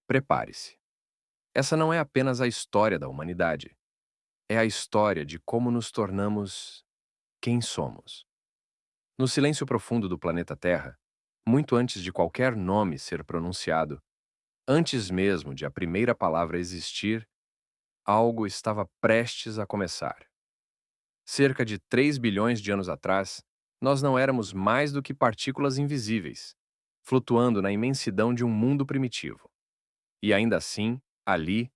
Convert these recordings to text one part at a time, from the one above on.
Prepare-se. Essa não é apenas a história da humanidade, é a história de como nos tornamos quem somos. No silêncio profundo do planeta Terra, muito antes de qualquer nome ser pronunciado, antes mesmo de a primeira palavra existir, algo estava prestes a começar. Cerca de 3 bilhões de anos atrás, nós não éramos mais do que partículas invisíveis, flutuando na imensidão de um mundo primitivo. E ainda assim, ali,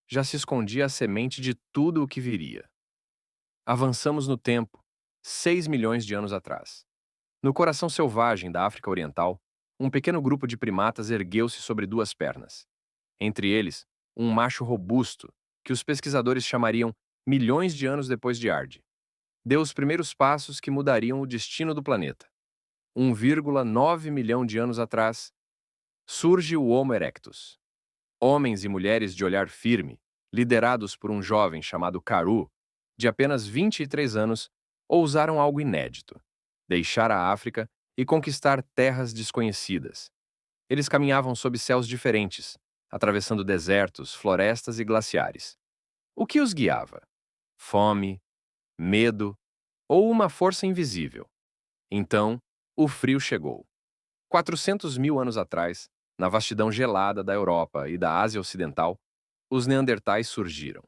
já se escondia a semente de tudo o que viria. Avançamos no tempo, 6 milhões de anos atrás. No coração selvagem da África Oriental, um pequeno grupo de primatas ergueu-se sobre duas pernas. Entre eles, um macho robusto, que os pesquisadores chamariam milhões de anos depois de Arde, deu os primeiros passos que mudariam o destino do planeta. 1,9 milhão de anos atrás, surge o Homo erectus. Homens e mulheres de olhar firme, liderados por um jovem chamado Karu, de apenas 23 anos, ousaram algo inédito: deixar a África e conquistar terras desconhecidas. Eles caminhavam sob céus diferentes, atravessando desertos, florestas e glaciares. O que os guiava? Fome, medo ou uma força invisível? Então, o frio chegou. 400 mil anos atrás, na vastidão gelada da Europa e da Ásia Ocidental, os Neandertais surgiram.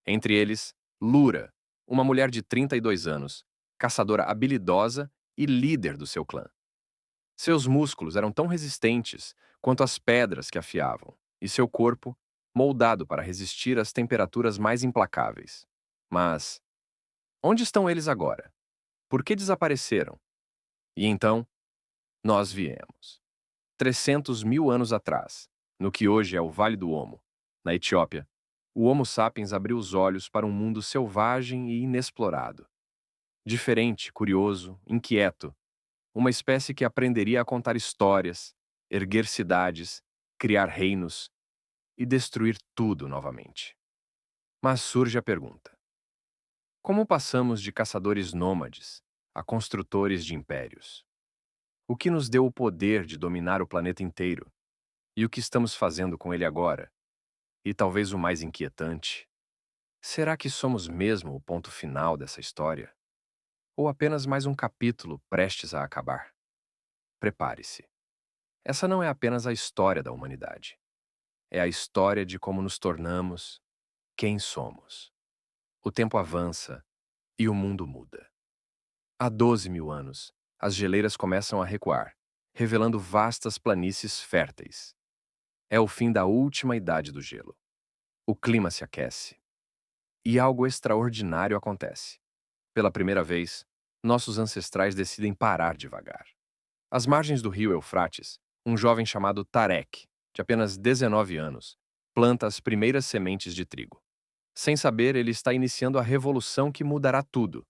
Entre eles, Lura, uma mulher de 32 anos, caçadora habilidosa e líder do seu clã. Seus músculos eram tão resistentes quanto as pedras que afiavam, e seu corpo, moldado para resistir às temperaturas mais implacáveis. Mas, onde estão eles agora? Por que desapareceram? E então, nós viemos. 300 mil anos atrás, no que hoje é o Vale do Omo, na Etiópia, o Homo sapiens abriu os olhos para um mundo selvagem e inexplorado. Diferente, curioso, inquieto, uma espécie que aprenderia a contar histórias, erguer cidades, criar reinos e destruir tudo novamente. Mas surge a pergunta: como passamos de caçadores nômades a construtores de impérios? O que nos deu o poder de dominar o planeta inteiro? E o que estamos fazendo com ele agora? E talvez o mais inquietante: será que somos mesmo o ponto final dessa história? Ou apenas mais um capítulo prestes a acabar? Prepare-se. Essa não é apenas a história da humanidade. É a história de como nos tornamos quem somos. O tempo avança e o mundo muda. Há 12 mil anos, as geleiras começam a recuar, revelando vastas planícies férteis. É o fim da última idade do gelo. O clima se aquece. E algo extraordinário acontece. Pela primeira vez, nossos ancestrais decidem parar devagar. Às margens do rio Eufrates, um jovem chamado Tarek, de apenas 19 anos, planta as primeiras sementes de trigo. Sem saber, ele está iniciando a revolução que mudará tudo: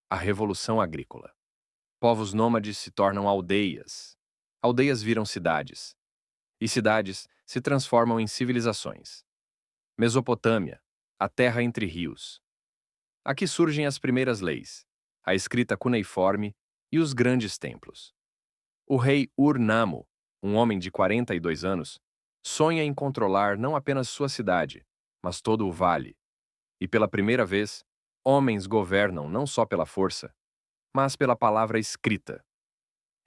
a revolução agrícola. Povos nômades se tornam aldeias. Aldeias viram cidades. E cidades se transformam em civilizações. Mesopotâmia, a terra entre rios. Aqui surgem as primeiras leis, a escrita cuneiforme e os grandes templos. O rei Ur-Nammu, um homem de 42 anos, sonha em controlar não apenas sua cidade, mas todo o vale. E pela primeira vez, homens governam não só pela força, mas pela palavra escrita.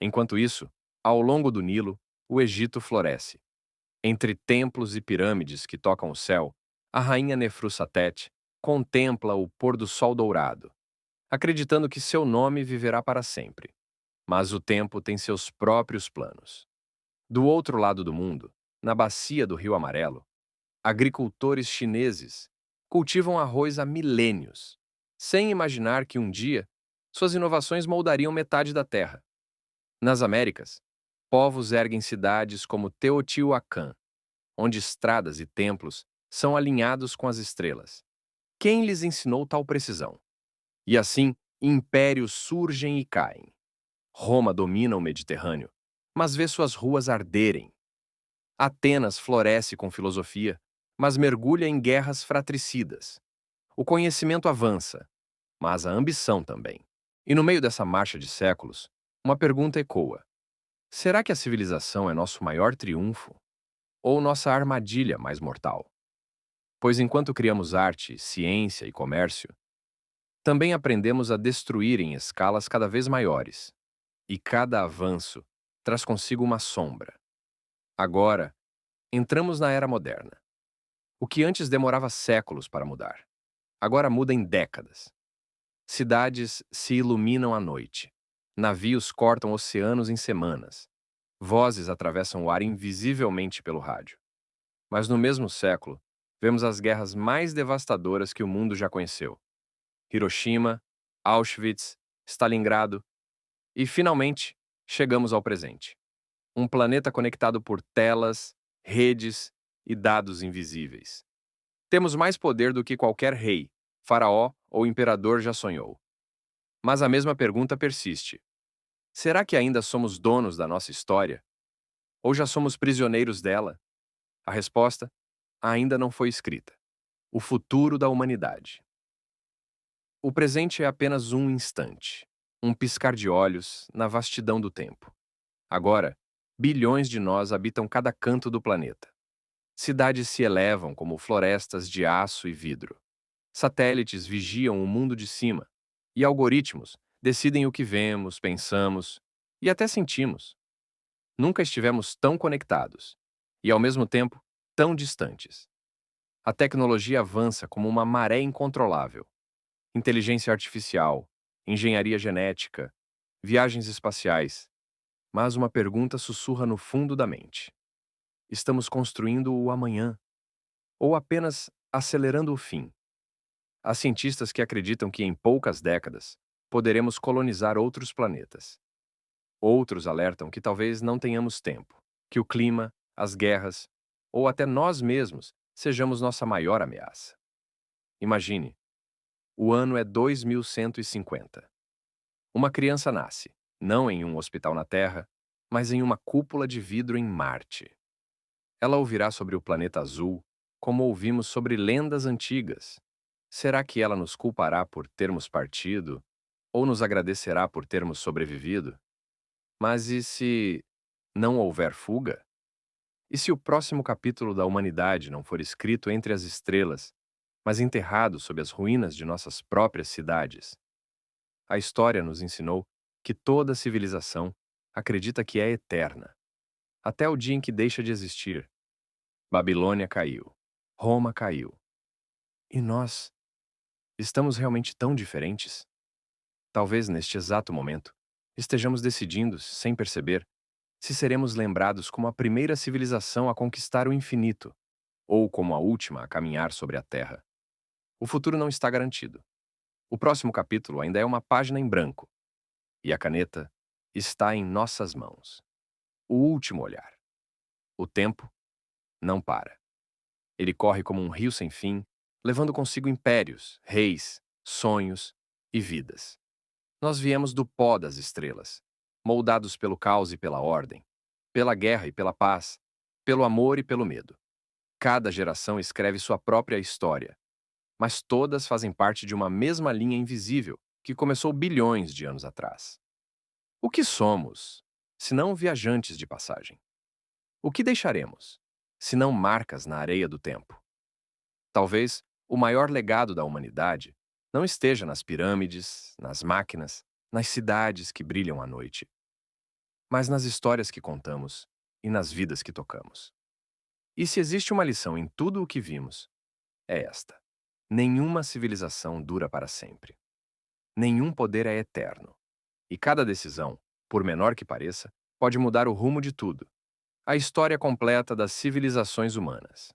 Enquanto isso, ao longo do Nilo, o Egito floresce. Entre templos e pirâmides que tocam o céu, a rainha Nefru-Satete contempla o pôr do sol dourado, acreditando que seu nome viverá para sempre. Mas o tempo tem seus próprios planos. Do outro lado do mundo, na bacia do Rio Amarelo, agricultores chineses cultivam arroz há milênios, sem imaginar que um dia suas inovações moldariam metade da terra. Nas Américas, povos erguem cidades como Teotihuacan, onde estradas e templos são alinhados com as estrelas. Quem lhes ensinou tal precisão? E assim, impérios surgem e caem. Roma domina o Mediterrâneo, mas vê suas ruas arderem. Atenas floresce com filosofia, mas mergulha em guerras fratricidas. O conhecimento avança, mas a ambição também. E no meio dessa marcha de séculos, uma pergunta ecoa: será que a civilização é nosso maior triunfo? ou nossa armadilha mais mortal? Pois enquanto criamos arte, ciência e comércio, também aprendemos a destruir em escalas cada vez maiores, e cada avanço traz consigo uma sombra. Agora, entramos na era moderna. O que antes demorava séculos para mudar, agora muda em décadas. Cidades se iluminam à noite. Navios cortam oceanos em semanas. Vozes atravessam o ar invisivelmente pelo rádio. Mas no mesmo século, vemos as guerras mais devastadoras que o mundo já conheceu. Hiroshima, Auschwitz, Stalingrado e, finalmente, chegamos ao presente. Um planeta conectado por telas, redes e dados invisíveis. Temos mais poder do que qualquer rei, faraó ou imperador já sonhou. Mas a mesma pergunta persiste. Será que ainda somos donos da nossa história? Ou já somos prisioneiros dela? A resposta ainda não foi escrita. O futuro da humanidade. O presente é apenas um instante, um piscar de olhos na vastidão do tempo. Agora, bilhões de nós habitam cada canto do planeta. Cidades se elevam como florestas de aço e vidro. Satélites vigiam o mundo de cima, e algoritmos decidem o que vemos, pensamos e até sentimos. Nunca estivemos tão conectados e, ao mesmo tempo, tão distantes. A tecnologia avança como uma maré incontrolável. Inteligência artificial, engenharia genética, viagens espaciais. Mas uma pergunta sussurra no fundo da mente. Estamos construindo o amanhã ou apenas acelerando o fim? Há cientistas que acreditam que em poucas décadas poderemos colonizar outros planetas. Outros alertam que talvez não tenhamos tempo, que o clima, as guerras ou até nós mesmos sejamos nossa maior ameaça. Imagine, o ano é 2150. Uma criança nasce, não em um hospital na Terra, mas em uma cúpula de vidro em Marte. Ela ouvirá sobre o planeta azul, como ouvimos sobre lendas antigas. Será que ela nos culpará por termos partido? Ou nos agradecerá por termos sobrevivido? Mas e se não houver fuga? E se o próximo capítulo da humanidade não for escrito entre as estrelas, mas enterrado sob as ruínas de nossas próprias cidades? A história nos ensinou que toda civilização acredita que é eterna, até o dia em que deixa de existir. Babilônia caiu, Roma caiu. E nós, estamos realmente tão diferentes? Talvez neste exato momento estejamos decidindo, sem perceber, se seremos lembrados como a primeira civilização a conquistar o infinito, ou como a última a caminhar sobre a Terra. O futuro não está garantido. O próximo capítulo ainda é uma página em branco, e a caneta está em nossas mãos. O último olhar. O tempo não para. Ele corre como um rio sem fim, levando consigo impérios, reis, sonhos e vidas. Nós viemos do pó das estrelas, moldados pelo caos e pela ordem, pela guerra e pela paz, pelo amor e pelo medo. Cada geração escreve sua própria história, mas todas fazem parte de uma mesma linha invisível que começou bilhões de anos atrás. O que somos, se não viajantes de passagem? O que deixaremos, se não marcas na areia do tempo? Talvez o maior legado da humanidade não esteja nas pirâmides, nas máquinas, nas cidades que brilham à noite, mas nas histórias que contamos e nas vidas que tocamos. E se existe uma lição em tudo o que vimos, é esta: nenhuma civilização dura para sempre. Nenhum poder é eterno. E cada decisão, por menor que pareça, pode mudar o rumo de tudo. A história completa das civilizações humanas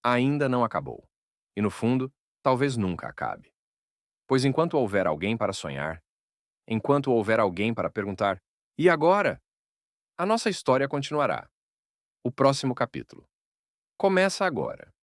ainda não acabou. E no fundo, talvez nunca acabe. Pois enquanto houver alguém para sonhar, enquanto houver alguém para perguntar, e agora? A nossa história continuará. O próximo capítulo começa agora.